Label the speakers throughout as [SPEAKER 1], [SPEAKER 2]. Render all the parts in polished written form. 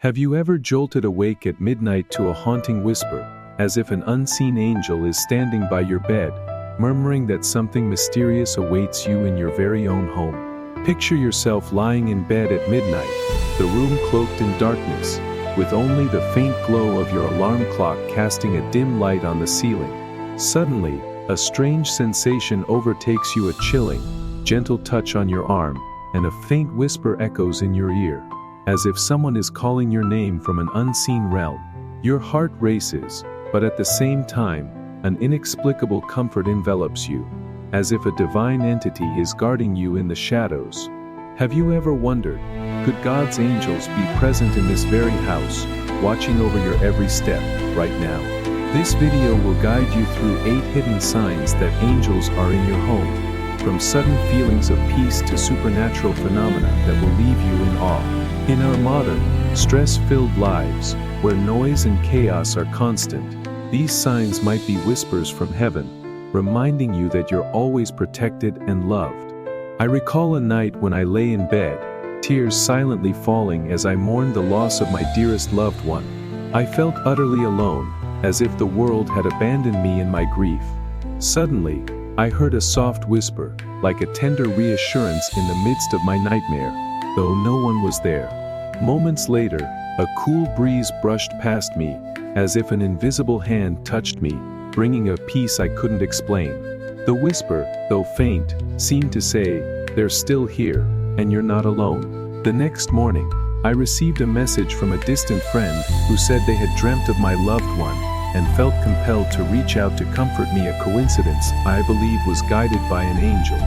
[SPEAKER 1] Have you ever jolted awake at midnight to a haunting whisper, as if an unseen angel is standing by your bed, murmuring that something mysterious awaits you in your very own home? Picture yourself lying in bed at midnight, the room cloaked in darkness, with only the faint glow of your alarm clock casting a dim light on the ceiling. Suddenly, a strange sensation overtakes you, a chilling, gentle touch on your arm, and a faint whisper echoes in your ear, as if someone is calling your name from an unseen realm. Your heart races, but at the same time, an inexplicable comfort envelops you, as if a divine entity is guarding you in the shadows. Have you ever wondered, could God's angels be present in this very house, watching over your every step, right now? This video will guide you through 8 hidden signs that angels are in your home, from sudden feelings of peace to supernatural phenomena that will leave you in awe. In our modern, stress-filled lives, where noise and chaos are constant, these signs might be whispers from heaven, reminding you that you're always protected and loved. I recall a night when I lay in bed, tears silently falling as I mourned the loss of my dearest loved one. I felt utterly alone, as if the world had abandoned me in my grief. Suddenly, I heard a soft whisper, like a tender reassurance in the midst of my nightmare, though no one was there. Moments later, a cool breeze brushed past me, as if an invisible hand touched me, bringing a peace I couldn't explain. The whisper, though faint, seemed to say, "They're still here, and you're not alone." The next morning, I received a message from a distant friend who said they had dreamt of my loved one, and felt compelled to reach out to comfort me, a coincidence I believe was guided by an angel.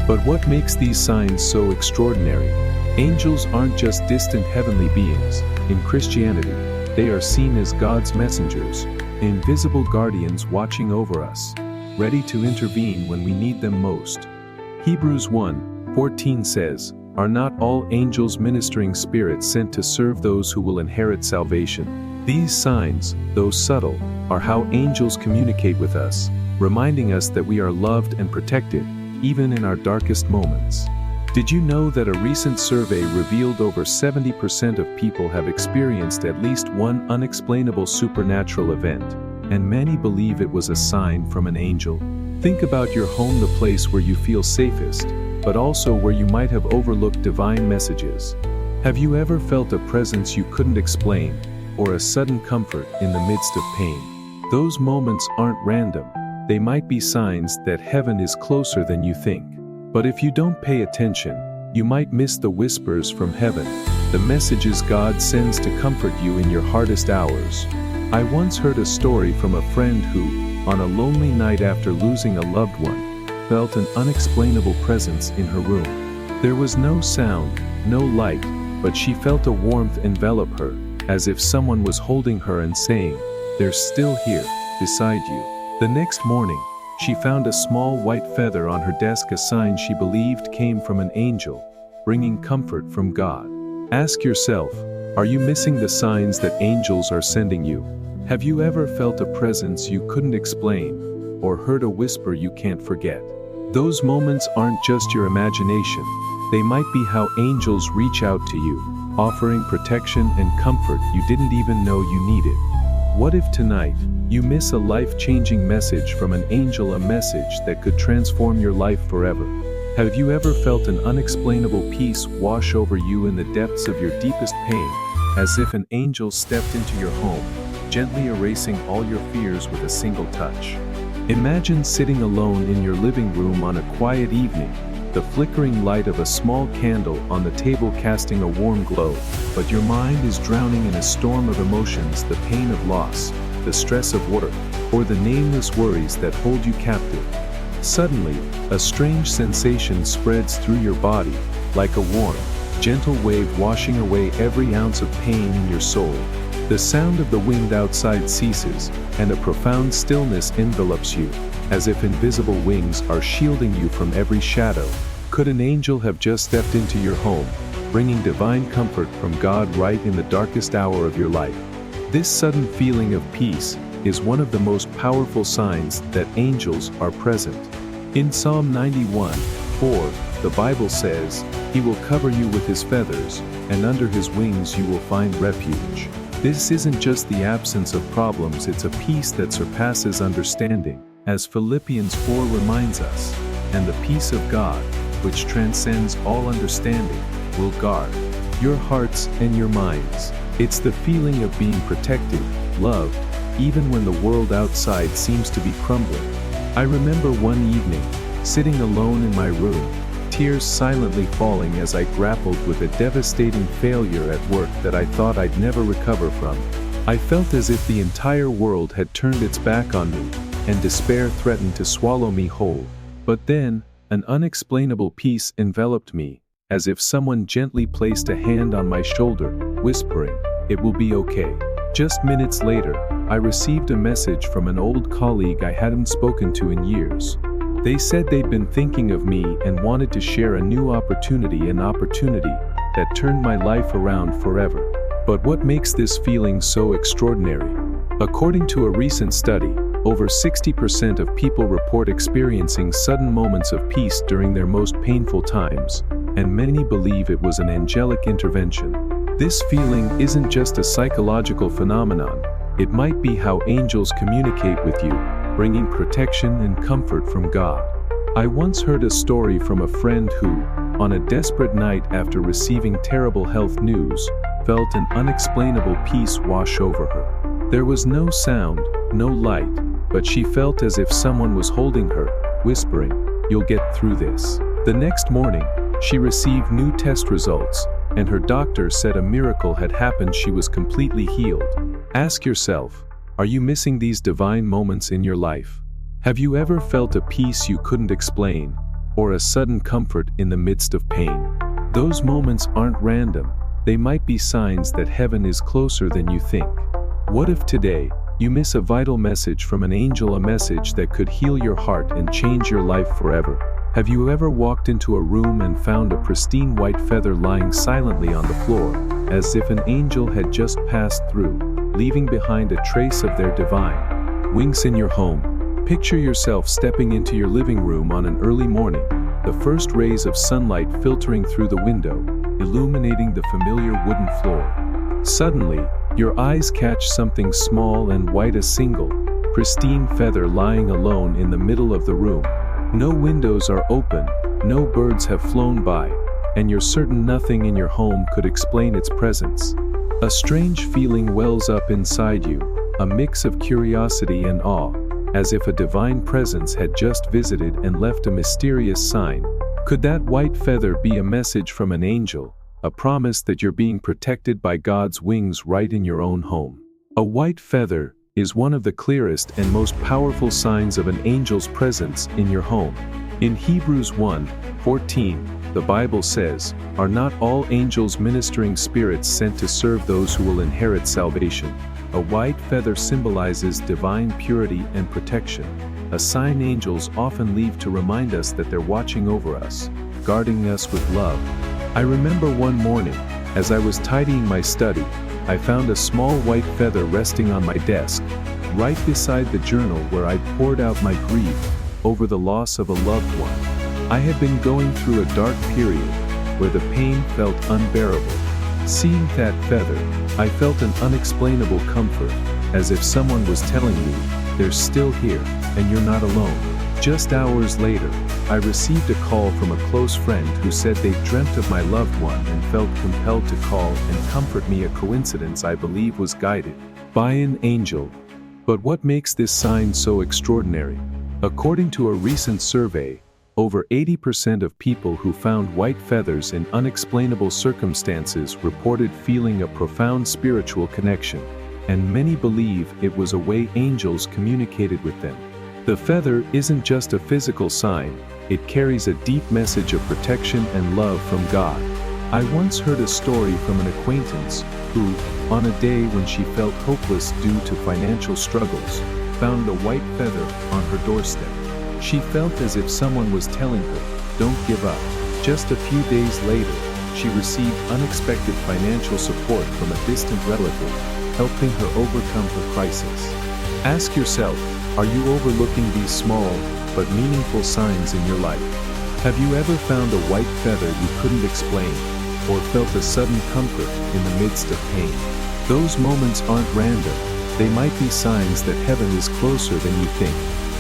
[SPEAKER 1] But what makes these signs so extraordinary? Angels aren't just distant heavenly beings. In Christianity, they are seen as God's messengers, invisible guardians watching over us, ready to intervene when we need them most. Hebrews 1:14 says, "Are not all angels ministering spirits sent to serve those who will inherit salvation?" These signs, though subtle, are how angels communicate with us, reminding us that we are loved and protected, even in our darkest moments. Did you know that a recent survey revealed over 70% of people have experienced at least one unexplainable supernatural event, and many believe it was a sign from an angel? Think about your home, the place where you feel safest, but also where you might have overlooked divine messages. Have you ever felt a presence you couldn't explain, or a sudden comfort in the midst of pain? Those moments aren't random. They might be signs that heaven is closer than you think. But if you don't pay attention, you might miss the whispers from heaven, the messages God sends to comfort you in your hardest hours. I once heard a story from a friend who, on a lonely night after losing a loved one, felt an unexplainable presence in her room. There was no sound, no light, but she felt a warmth envelop her, as if someone was holding her and saying, "They're still here, beside you." The next morning, she found a small white feather on her desk, a sign she believed came from an angel, bringing comfort from God. Ask yourself, are you missing the signs that angels are sending you? Have you ever felt a presence you couldn't explain, or heard a whisper you can't forget? Those moments aren't just your imagination. They might be how angels reach out to you, offering protection and comfort you didn't even know you needed. What if tonight, you miss a life-changing message from an angel, a message that could transform your life forever? Have you ever felt an unexplainable peace wash over you in the depths of your deepest pain, as if an angel stepped into your home, gently erasing all your fears with a single touch? Imagine sitting alone in your living room on a quiet evening, the flickering light of a small candle on the table casting a warm glow, but your mind is drowning in a storm of emotions, the pain of loss, the stress of work, or the nameless worries that hold you captive. Suddenly, a strange sensation spreads through your body, like a warm, gentle wave washing away every ounce of pain in your soul. The sound of the wind outside ceases, and a profound stillness envelops you, as if invisible wings are shielding you from every shadow. Could an angel have just stepped into your home, bringing divine comfort from God right in the darkest hour of your life? This sudden feeling of peace is one of the most powerful signs that angels are present. In Psalm 91, 4, the Bible says, "He will cover you with his feathers, and under his wings you will find refuge." This isn't just the absence of problems, it's a peace that surpasses understanding, as Philippians 4 reminds us, "And the peace of God, which transcends all understanding, will guard your hearts and your minds." It's the feeling of being protected, loved, even when the world outside seems to be crumbling. I remember one evening, sitting alone in my room, tears silently falling as I grappled with a devastating failure at work that I thought I'd never recover from. I felt as if the entire world had turned its back on me, and despair threatened to swallow me whole. But then, an unexplainable peace enveloped me, as if someone gently placed a hand on my shoulder, whispering, "It will be okay." Just minutes later, I received a message from an old colleague I hadn't spoken to in years. They said they'd been thinking of me and wanted to share a new opportunity, an opportunity that turned my life around forever. But what makes this feeling so extraordinary? According to a recent study, over 60% of people report experiencing sudden moments of peace during their most painful times, and many believe it was an angelic intervention. This feeling isn't just a psychological phenomenon, it might be how angels communicate with you, bringing protection and comfort from God. I once heard a story from a friend who, on a desperate night after receiving terrible health news, felt an unexplainable peace wash over her. There was no sound, no light, but she felt as if someone was holding her, whispering, "You'll get through this." The next morning, she received new test results, and her doctor said a miracle had happened. She was completely healed. Ask yourself, are you missing these divine moments in your life? Have you ever felt a peace you couldn't explain, or a sudden comfort in the midst of pain? Those moments aren't random, they might be signs that heaven is closer than you think. What if today, you miss a vital message from an angel, a message that could heal your heart and change your life forever? Have you ever walked into a room and found a pristine white feather lying silently on the floor, as if an angel had just passed through, leaving behind a trace of their divine wings in your home? Picture yourself stepping into your living room on an early morning, the first rays of sunlight filtering through the window, illuminating the familiar wooden floor. Suddenly, your eyes catch something small and white, a single, pristine feather lying alone in the middle of the room. No windows are open, no birds have flown by, and you're certain nothing in your home could explain its presence. A strange feeling wells up inside you, a mix of curiosity and awe, as if a divine presence had just visited and left a mysterious sign. Could that white feather be a message from an angel, a promise that you're being protected by God's wings right in your own home? A white feather is one of the clearest and most powerful signs of an angel's presence in your home. In Hebrews 1:14, the Bible says, "Are not all angels ministering spirits sent to serve those who will inherit salvation?" A white feather symbolizes divine purity and protection, a sign angels often leave to remind us that they're watching over us, guarding us with love. I remember one morning, as I was tidying my study, I found a small white feather resting on my desk, right beside the journal where I'd poured out my grief over the loss of a loved one. I had been going through a dark period where the pain felt unbearable. Seeing that feather, I felt an unexplainable comfort, as if someone was telling me, "They're still here, and you're not alone." Just hours later, I received a call from a close friend who said they'd dreamt of my loved one and felt compelled to call and comfort me, a coincidence I believe was guided by an angel. But what makes this sign so extraordinary? According to a recent survey, over 80% of people who found white feathers in unexplainable circumstances reported feeling a profound spiritual connection, and many believe it was a way angels communicated with them. The feather isn't just a physical sign, it carries a deep message of protection and love from God. I once heard a story from an acquaintance who, on a day when she felt hopeless due to financial struggles, found a white feather on her doorstep. She felt as if someone was telling her, "Don't give up." Just a few days later, she received unexpected financial support from a distant relative, helping her overcome her crisis. Ask yourself, are you overlooking these small but meaningful signs in your life? Have you ever found a white feather you couldn't explain, or felt a sudden comfort in the midst of pain? Those moments aren't random. They might be signs that heaven is closer than you think.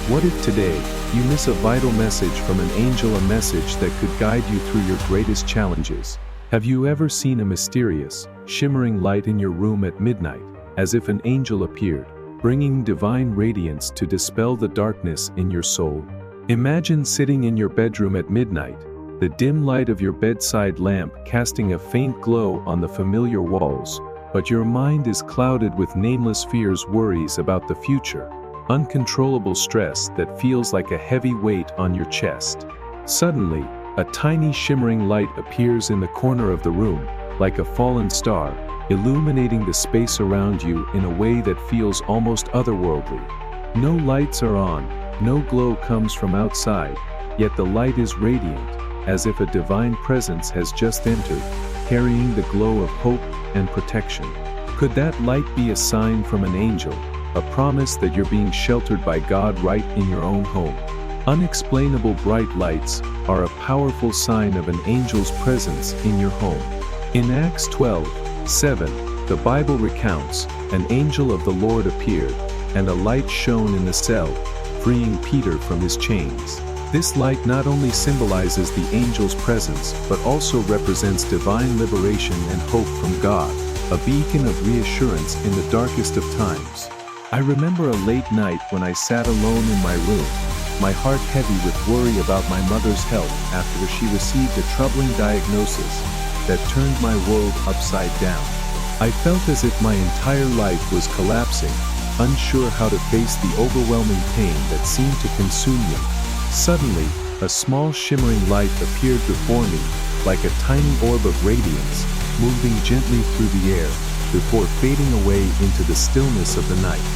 [SPEAKER 1] What if today, you miss a vital message from an angel, a message that could guide you through your greatest challenges? Have you ever seen a mysterious, shimmering light in your room at midnight, as if an angel appeared, bringing divine radiance to dispel the darkness in your soul? Imagine sitting in your bedroom at midnight, the dim light of your bedside lamp casting a faint glow on the familiar walls, but your mind is clouded with nameless fears, worries about the future, uncontrollable stress that feels like a heavy weight on your chest. Suddenly, a tiny shimmering light appears in the corner of the room, like a fallen star, illuminating the space around you in a way that feels almost otherworldly. No lights are on, no glow comes from outside, yet the light is radiant, as if a divine presence has just entered, carrying the glow of hope and protection. Could that light be a sign from an angel, a promise that you're being sheltered by God right in your own home? Unexplainable bright lights are a powerful sign of an angel's presence in your home. In Acts 12:7, the Bible recounts, an angel of the Lord appeared, and a light shone in the cell, freeing Peter from his chains. This light not only symbolizes the angel's presence, but also represents divine liberation and hope from God, a beacon of reassurance in the darkest of times. I remember a late night when I sat alone in my room, my heart heavy with worry about my mother's health after she received a troubling diagnosis that turned my world upside down. I felt as if my entire life was collapsing, unsure how to face the overwhelming pain that seemed to consume me. Suddenly, a small shimmering light appeared before me, like a tiny orb of radiance, moving gently through the air, before fading away into the stillness of the night.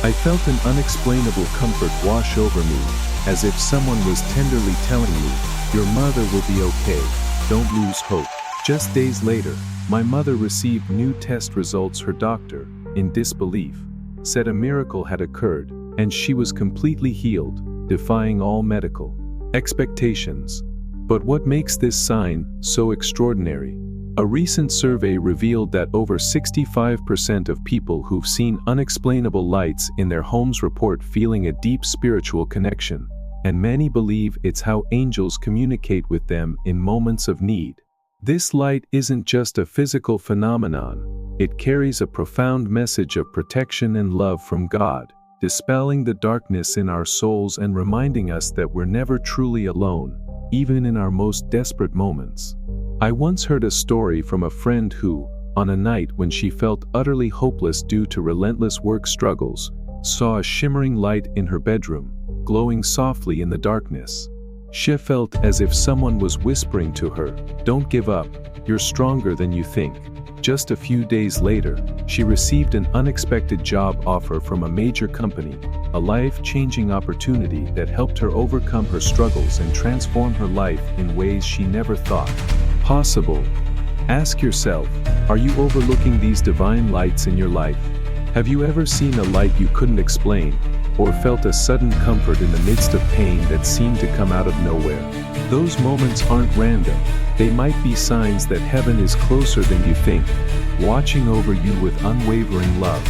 [SPEAKER 1] I felt an unexplainable comfort wash over me, as if someone was tenderly telling me, "Your mother will be okay, don't lose hope." Just days later, my mother received new test results. Her doctor, in disbelief, said a miracle had occurred, and she was completely healed, defying all medical expectations. But what makes this sign so extraordinary? A recent survey revealed that over 65% of people who've seen unexplainable lights in their homes report feeling a deep spiritual connection, and many believe it's how angels communicate with them in moments of need. This light isn't just a physical phenomenon, it carries a profound message of protection and love from God, dispelling the darkness in our souls and reminding us that we're never truly alone, even in our most desperate moments. I once heard a story from a friend who, on a night when she felt utterly hopeless due to relentless work struggles, saw a shimmering light in her bedroom, glowing softly in the darkness. She felt as if someone was whispering to her, "Don't give up, you're stronger than you think." Just a few days later, she received an unexpected job offer from a major company, a life-changing opportunity that helped her overcome her struggles and transform her life in ways she never thought possible. Ask yourself, are you overlooking these divine lights in your life? Have you ever seen a light you couldn't explain, or felt a sudden comfort in the midst of pain that seemed to come out of nowhere? Those moments aren't random. They might be signs that heaven is closer than you think, watching over you with unwavering love.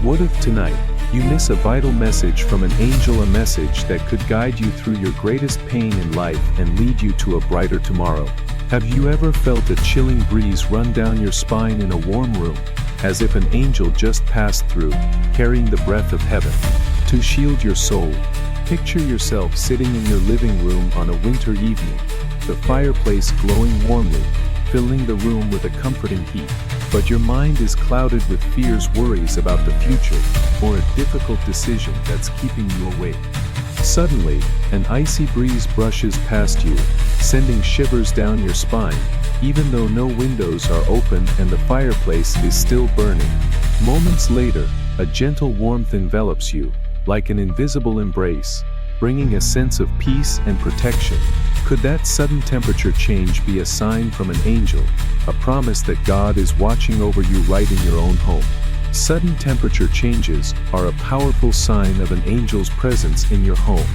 [SPEAKER 1] What if tonight, you miss a vital message from an angel, a message that could guide you through your greatest pain in life and lead you to a brighter tomorrow? Have you ever felt a chilling breeze run down your spine in a warm room, as if an angel just passed through, carrying the breath of heaven to shield your soul? Picture yourself sitting in your living room on a winter evening, the fireplace glowing warmly, filling the room with a comforting heat. But your mind is clouded with fears, worries about the future, or a difficult decision that's keeping you awake. Suddenly, an icy breeze brushes past you, sending shivers down your spine, even though no windows are open and the fireplace is still burning. Moments later, a gentle warmth envelops you, like an invisible embrace, bringing a sense of peace and protection. Could that sudden temperature change be a sign from an angel, a promise that God is watching over you right in your own home? Sudden temperature changes are a powerful sign of an angel's presence in your home.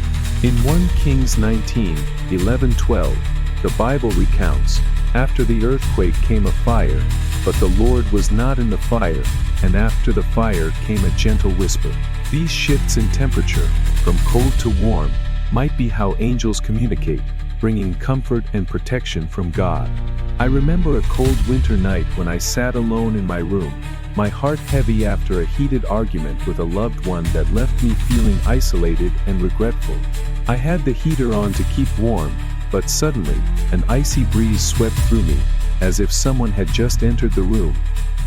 [SPEAKER 1] In 1 Kings 19:11-12, the Bible recounts, "After the earthquake came a fire, but the Lord was not in the fire, and after the fire came a gentle whisper." These shifts in temperature, from cold to warm, might be how angels communicate, bringing comfort and protection from God. I remember a cold winter night when I sat alone in my room, my heart heavy after a heated argument with a loved one that left me feeling isolated and regretful. I had the heater on to keep warm, but suddenly, an icy breeze swept through me, as if someone had just entered the room.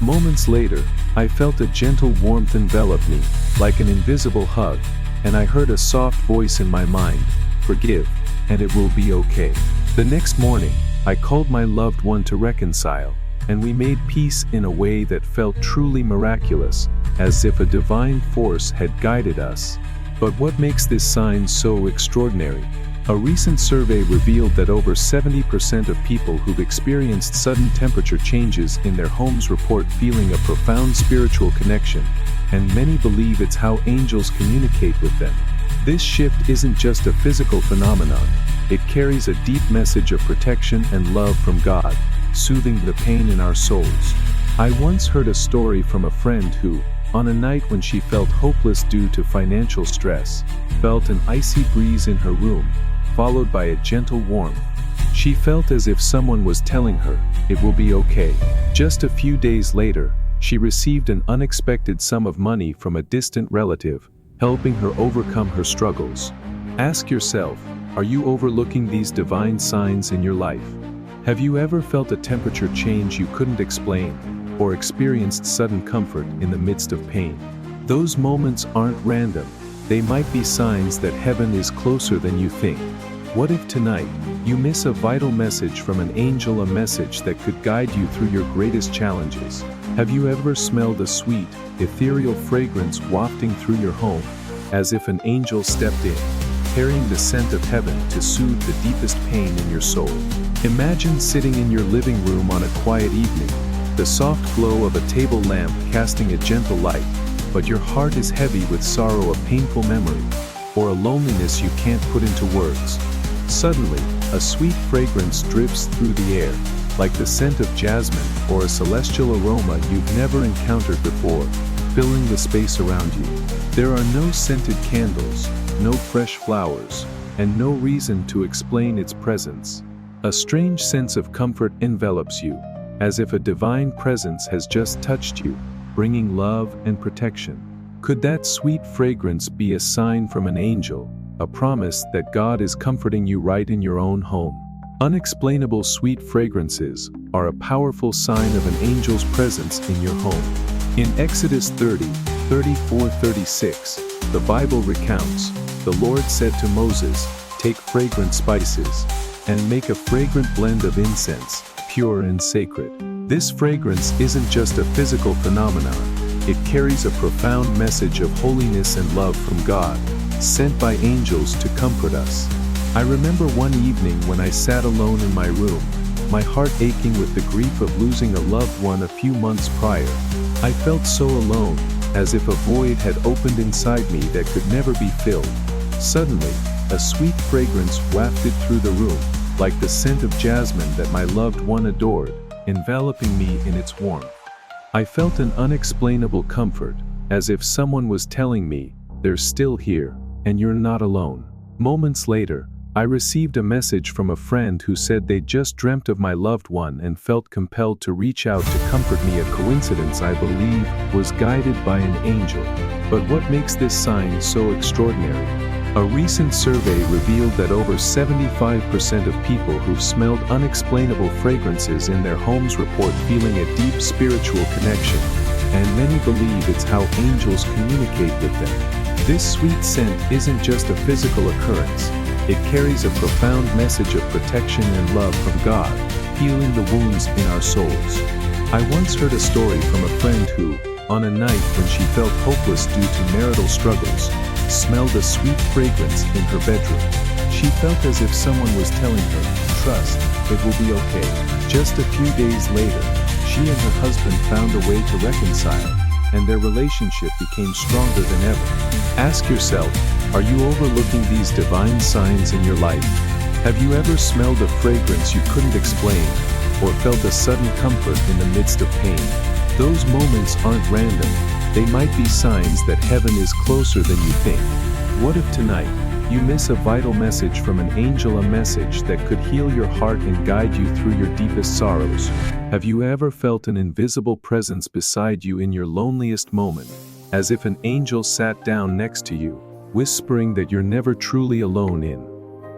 [SPEAKER 1] Moments later, I felt a gentle warmth envelop me, like an invisible hug, and I heard a soft voice in my mind, "Forgive, and it will be okay." The next morning, I called my loved one to reconcile, and we made peace in a way that felt truly miraculous, as if a divine force had guided us. But what makes this sign so extraordinary? A recent survey revealed that over 70% of people who've experienced sudden temperature changes in their homes report feeling a profound spiritual connection, and many believe it's how angels communicate with them. This shift isn't just a physical phenomenon, it carries a deep message of protection and love from God, soothing the pain in our souls. I once heard a story from a friend who, on a night when she felt hopeless due to financial stress, felt an icy breeze in her room, followed by a gentle warmth. She felt as if someone was telling her, "It will be okay." Just a few days later, she received an unexpected sum of money from a distant relative, helping her overcome her struggles. Ask yourself, are you overlooking these divine signs in your life? Have you ever felt a temperature change you couldn't explain, or experienced sudden comfort in the midst of pain? Those moments aren't random. They might be signs that heaven is closer than you think. What if tonight, you miss a vital message from an angel, a message that could guide you through your greatest challenges? Have you ever smelled a sweet, ethereal fragrance wafting through your home, as if an angel stepped in, carrying the scent of heaven to soothe the deepest pain in your soul? Imagine sitting in your living room on a quiet evening, the soft glow of a table lamp casting a gentle light, but your heart is heavy with sorrow, a painful memory, or a loneliness you can't put into words. Suddenly, a sweet fragrance drifts through the air, like the scent of jasmine or a celestial aroma you've never encountered before, filling the space around you. There are no scented candles, no fresh flowers, and no reason to explain its presence. A strange sense of comfort envelops you, as if a divine presence has just touched you, bringing love and protection. Could that sweet fragrance be a sign from an angel, a promise that God is comforting you right in your own home? Unexplainable sweet fragrances are a powerful sign of an angel's presence in your home. In Exodus 30:34-36, the Bible recounts, "The Lord said to Moses, 'Take fragrant spices, and make a fragrant blend of incense, pure and sacred.'" This fragrance isn't just a physical phenomenon, it carries a profound message of holiness and love from God, sent by angels to comfort us. I remember one evening when I sat alone in my room, my heart aching with the grief of losing a loved one a few months prior. I felt so alone, as if a void had opened inside me that could never be filled. Suddenly, a sweet fragrance wafted through the room, like the scent of jasmine that my loved one adored, enveloping me in its warmth. I felt an unexplainable comfort, as if someone was telling me, "They're still here, and you're not alone." Moments later, I received a message from a friend who said they'd just dreamt of my loved one and felt compelled to reach out to comfort me, a coincidence I believe was guided by an angel. But what makes this sign so extraordinary? A recent survey revealed that over 75% of people who've smelled unexplainable fragrances in their homes report feeling a deep spiritual connection, and many believe it's how angels communicate with them. This sweet scent isn't just a physical occurrence, it carries a profound message of protection and love from God, healing the wounds in our souls. I once heard a story from a friend who, on a night when she felt hopeless due to marital struggles, smelled a sweet fragrance in her bedroom. She felt as if someone was telling her, "Trust, it will be okay." Just a few days later, she and her husband found a way to reconcile, and their relationship became stronger than ever. Ask yourself, Are you overlooking these divine signs in your life? Have you ever smelled a fragrance you couldn't explain, or felt a sudden comfort in the midst of pain? Those moments aren't random. They might be signs that heaven is closer than you think. What if tonight, you miss a vital message from an angel, a message that could heal your heart and guide you through your deepest sorrows? Have you ever felt an invisible presence beside you in your loneliest moment, as if an angel sat down next to you, whispering that you're never truly alone in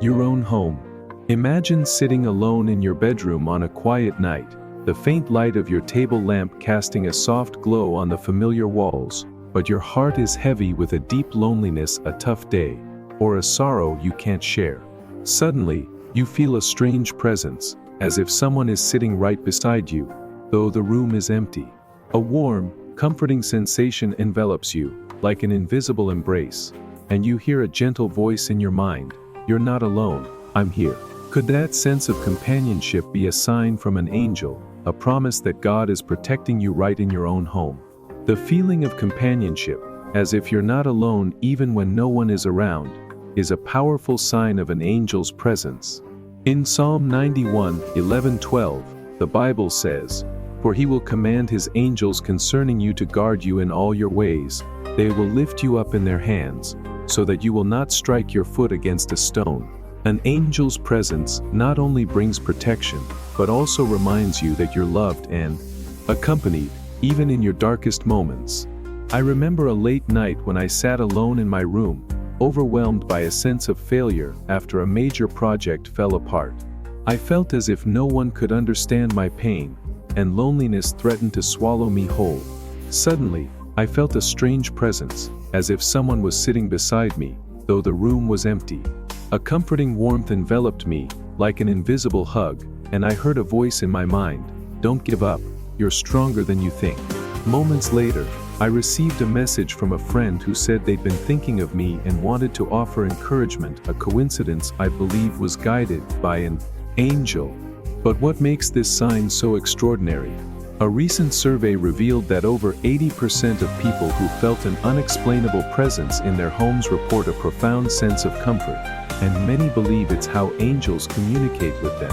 [SPEAKER 1] your own home? Imagine sitting alone in your bedroom on a quiet night, the faint light of your table lamp casting a soft glow on the familiar walls, but your heart is heavy with a deep loneliness, a tough day, or a sorrow you can't share. Suddenly, you feel a strange presence, as if someone is sitting right beside you, though the room is empty. A warm, comforting sensation envelops you, like an invisible embrace, and you hear a gentle voice in your mind, "You're not alone, I'm here." Could that sense of companionship be a sign from an angel, a promise that God is protecting you right in your own home? The feeling of companionship, as if you're not alone even when no one is around, is a powerful sign of an angel's presence. In Psalm 91, 11-12, the Bible says, "For he will command his angels concerning you to guard you in all your ways. They will lift you up in their hands, so that you will not strike your foot against a stone." An angel's presence not only brings protection, but also reminds you that you're loved and accompanied, even in your darkest moments. I remember a late night when I sat alone in my room, overwhelmed by a sense of failure after a major project fell apart. I felt as if no one could understand my pain, and loneliness threatened to swallow me whole. Suddenly, I felt a strange presence, as if someone was sitting beside me, though the room was empty. A comforting warmth enveloped me, like an invisible hug, and I heard a voice in my mind, "Don't give up, you're stronger than you think." Moments later, I received a message from a friend who said they'd been thinking of me and wanted to offer encouragement, a coincidence I believe was guided by an angel. But what makes this sign so extraordinary? A recent survey revealed that over 80% of people who felt an unexplainable presence in their homes report a profound sense of comfort, and many believe it's how angels communicate with them.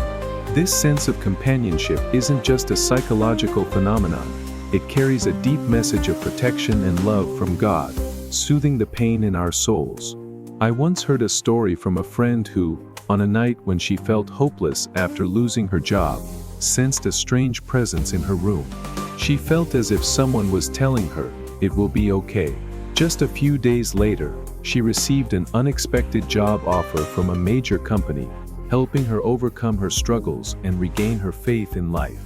[SPEAKER 1] This sense of companionship isn't just a psychological phenomenon. It carries a deep message of protection and love from God, soothing the pain in our souls. I once heard a story from a friend who, on a night when she felt hopeless after losing her job, sensed a strange presence in her room. She felt as if someone was telling her, "It will be okay." Just a few days later, she received an unexpected job offer from a major company, helping her overcome her struggles and regain her faith in life.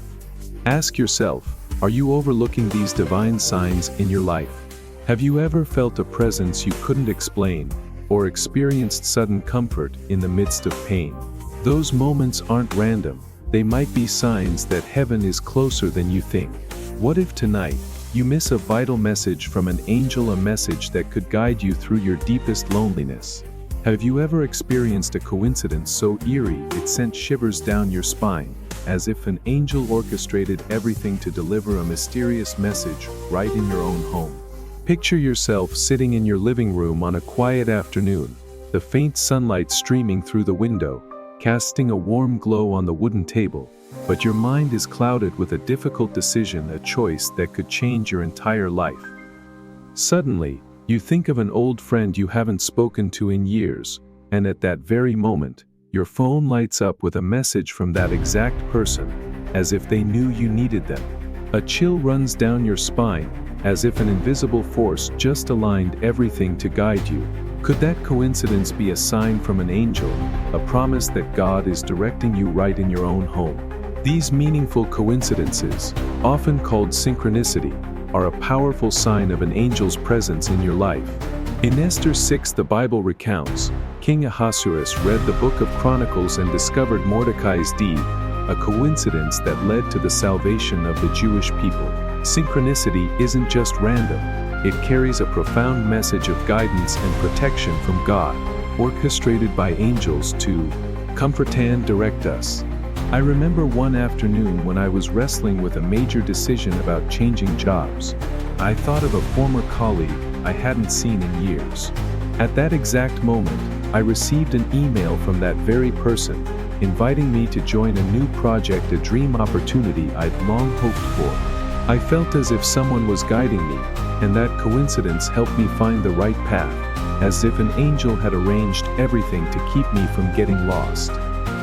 [SPEAKER 1] Ask yourself, are you overlooking these divine signs in your life? Have you ever felt a presence you couldn't explain, or experienced sudden comfort in the midst of pain? Those moments aren't random. They might be signs that heaven is closer than you think. What if tonight, you miss a vital message from an angel, a message that could guide you through your deepest loneliness? Have you ever experienced a coincidence so eerie it sent shivers down your spine, as if an angel orchestrated everything to deliver a mysterious message right in your own home? Picture yourself sitting in your living room on a quiet afternoon, the faint sunlight streaming through the window, casting a warm glow on the wooden table, but your mind is clouded with a difficult decision, a choice that could change your entire life. Suddenly, you think of an old friend you haven't spoken to in years, and at that very moment, your phone lights up with a message from that exact person, as if they knew you needed them. A chill runs down your spine, as if an invisible force just aligned everything to guide you. Could that coincidence be a sign from an angel, a promise that God is directing you right in your own home? These meaningful coincidences, often called synchronicity, are a powerful sign of an angel's presence in your life. In Esther 6, the Bible recounts, King Ahasuerus read the book of Chronicles and discovered Mordecai's deed, a coincidence that led to the salvation of the Jewish people. Synchronicity isn't just random. It carries a profound message of guidance and protection from God, orchestrated by angels to comfort and direct us. I remember one afternoon when I was wrestling with a major decision about changing jobs. I thought of a former colleague I hadn't seen in years. At that exact moment, I received an email from that very person, inviting me to join a new project, a dream opportunity I'd long hoped for. I felt as if someone was guiding me, and that coincidence helped me find the right path, as if an angel had arranged everything to keep me from getting lost.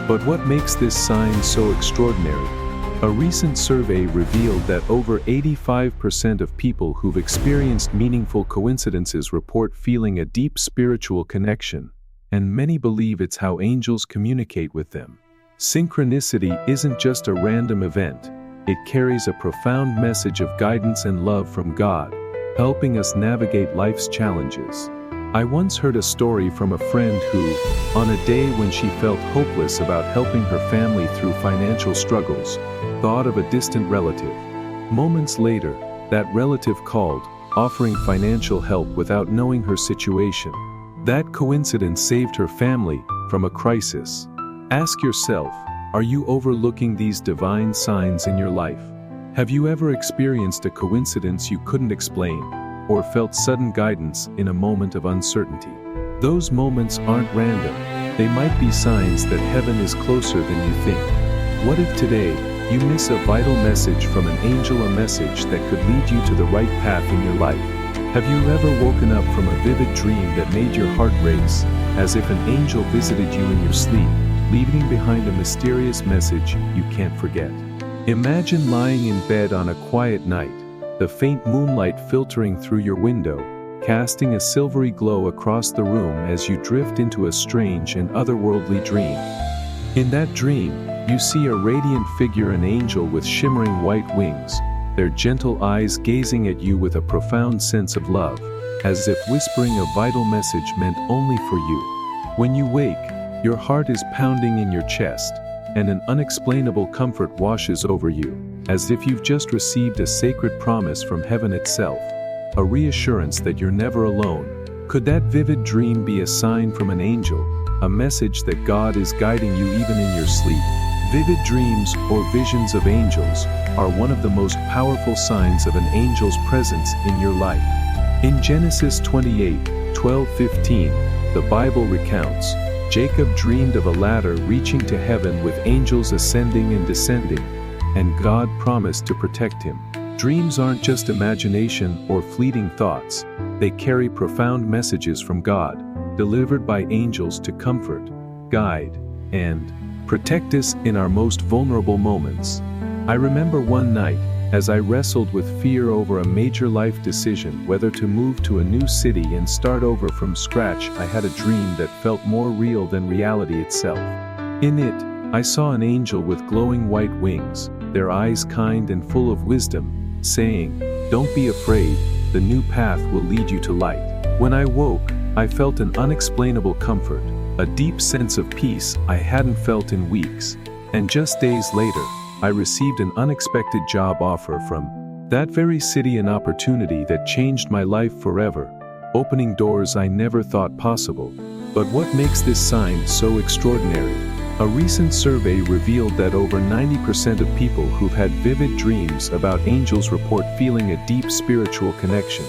[SPEAKER 1] But what makes this sign so extraordinary? A recent survey revealed that over 85% of people who've experienced meaningful coincidences report feeling a deep spiritual connection, and many believe it's how angels communicate with them. Synchronicity isn't just a random event, it carries a profound message of guidance and love from God, helping us navigate life's challenges. I once heard a story from a friend who, on a day when she felt hopeless about helping her family through financial struggles, thought of a distant relative. Moments later, that relative called, offering financial help without knowing her situation. That coincidence saved her family from a crisis. Ask yourself, are you overlooking these divine signs in your life? Have you ever experienced a coincidence you couldn't explain, or felt sudden guidance in a moment of uncertainty? Those moments aren't random. They might be signs that heaven is closer than you think. What if today, you miss a vital message from an angel, a message that could lead you to the right path in your life? Have you ever woken up from a vivid dream that made your heart race, as if an angel visited you in your sleep, leaving behind a mysterious message you can't forget? Imagine lying in bed on a quiet night, the faint moonlight filtering through your window, casting a silvery glow across the room as you drift into a strange and otherworldly dream. In that dream, you see a radiant figure, an angel with shimmering white wings, their gentle eyes gazing at you with a profound sense of love, as if whispering a vital message meant only for you. When you wake, your heart is pounding in your chest, and an unexplainable comfort washes over you, as if you've just received a sacred promise from heaven itself, a reassurance that you're never alone. Could that vivid dream be a sign from an angel, a message that God is guiding you even in your sleep? Vivid dreams or visions of angels are one of the most powerful signs of an angel's presence in your life. In Genesis 28:12-15, the Bible recounts, Jacob dreamed of a ladder reaching to heaven with angels ascending and descending, and God promised to protect him. Dreams aren't just imagination or fleeting thoughts, they carry profound messages from God, delivered by angels to comfort, guide, and protect us in our most vulnerable moments. I remember one night, as I wrestled with fear over a major life decision, whether to move to a new city and start over from scratch, I had a dream that felt more real than reality itself. In it, I saw an angel with glowing white wings, their eyes kind and full of wisdom, saying, "Don't be afraid, the new path will lead you to light." When I woke, I felt an unexplainable comfort, a deep sense of peace I hadn't felt in weeks. And just days later, I received an unexpected job offer from that very city, an opportunity that changed my life forever, opening doors I never thought possible. But what makes this sign so extraordinary? A recent survey revealed that over 90% of people who've had vivid dreams about angels report feeling a deep spiritual connection,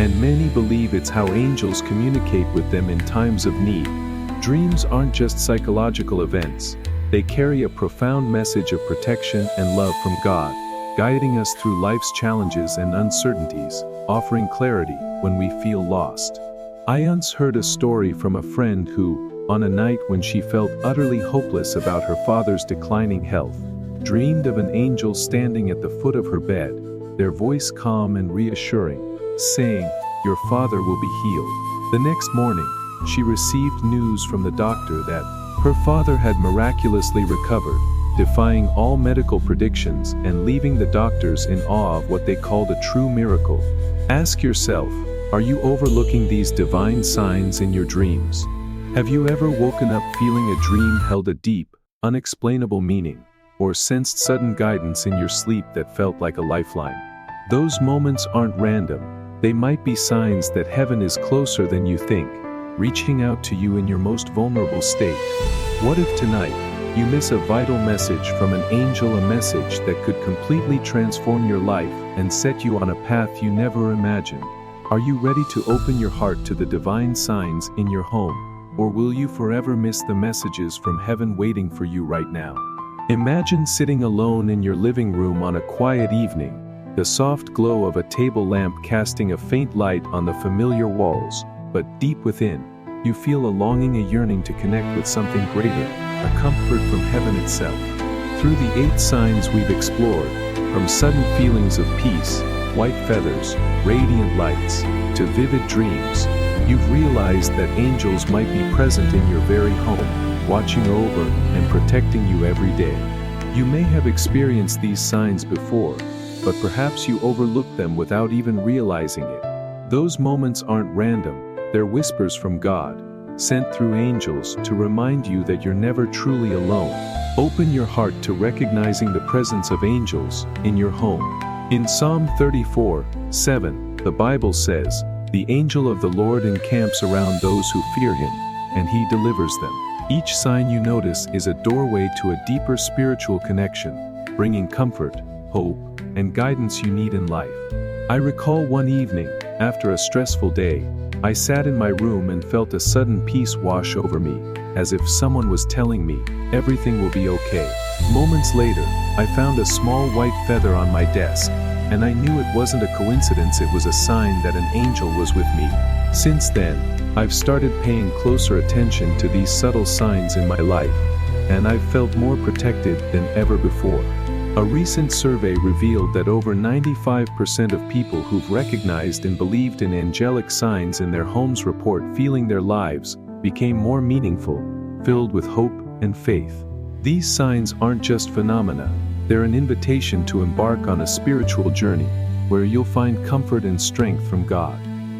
[SPEAKER 1] and many believe it's how angels communicate with them in times of need. Dreams aren't just psychological events. They carry a profound message of protection and love from God, guiding us through life's challenges and uncertainties, offering clarity when we feel lost. I once heard a story from a friend who, on a night when she felt utterly hopeless about her father's declining health, dreamed of an angel standing at the foot of her bed, their voice calm and reassuring, saying, "Your father will be healed." The next morning, she received news from the doctor that her father had miraculously recovered, defying all medical predictions and leaving the doctors in awe of what they called a true miracle. Ask yourself, are you overlooking these divine signs in your dreams? Have you ever woken up feeling a dream held a deep, unexplainable meaning, or sensed sudden guidance in your sleep that felt like a lifeline? Those moments aren't random. They might be signs that heaven is closer than you think, reaching out to you in your most vulnerable state. What if tonight, you miss a vital message from an angel, a message that could completely transform your life and set you on a path you never imagined? Are you ready to open your heart to the divine signs in your home, or will you forever miss the messages from heaven waiting for you right now? Imagine sitting alone in your living room on a quiet evening, the soft glow of a table lamp casting a faint light on the familiar walls, but deep within, you feel a longing, a yearning to connect with something greater, a comfort from heaven itself. Through the 8 signs we've explored, from sudden feelings of peace, white feathers, radiant lights, to vivid dreams, you've realized that angels might be present in your very home, watching over and protecting you every day. You may have experienced these signs before, but perhaps you overlooked them without even realizing it. Those moments aren't random, they're whispers from God, sent through angels to remind you that you're never truly alone. Open your heart to recognizing the presence of angels in your home. In Psalm 34:7, the Bible says, "The angel of the Lord encamps around those who fear him, and he delivers them." Each sign you notice is a doorway to a deeper spiritual connection, bringing comfort, hope, and guidance you need in life. I recall one evening, after a stressful day, I sat in my room and felt a sudden peace wash over me, as if someone was telling me, everything will be okay. Moments later, I found a small white feather on my desk, and I knew it wasn't a coincidence, it was a sign that an angel was with me. Since then, I've started paying closer attention to these subtle signs in my life, and I've felt more protected than ever before. A recent survey revealed that over 95% of people who've recognized and believed in angelic signs in their homes report feeling their lives became more meaningful, filled with hope and faith. These signs aren't just phenomena, they're an invitation to embark on a spiritual journey, where you'll find comfort and strength from God.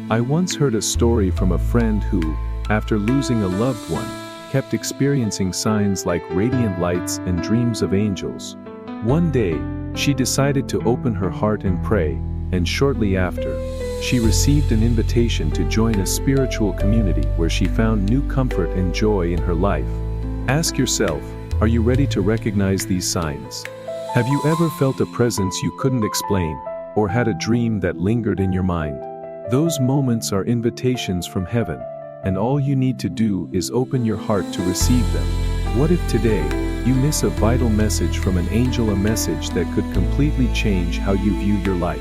[SPEAKER 1] I once heard a story from a friend who, after losing a loved one, kept experiencing signs like radiant lights and dreams of angels. One day, she decided to open her heart and pray, and shortly after, she received an invitation to join a spiritual community where she found new comfort and joy in her life. Ask yourself, are you ready to recognize these signs? Have you ever felt a presence you couldn't explain, or had a dream that lingered in your mind? Those moments are invitations from heaven, and all you need to do is open your heart to receive them. What if today, you miss a vital message from an angel, a message that could completely change how you view your life?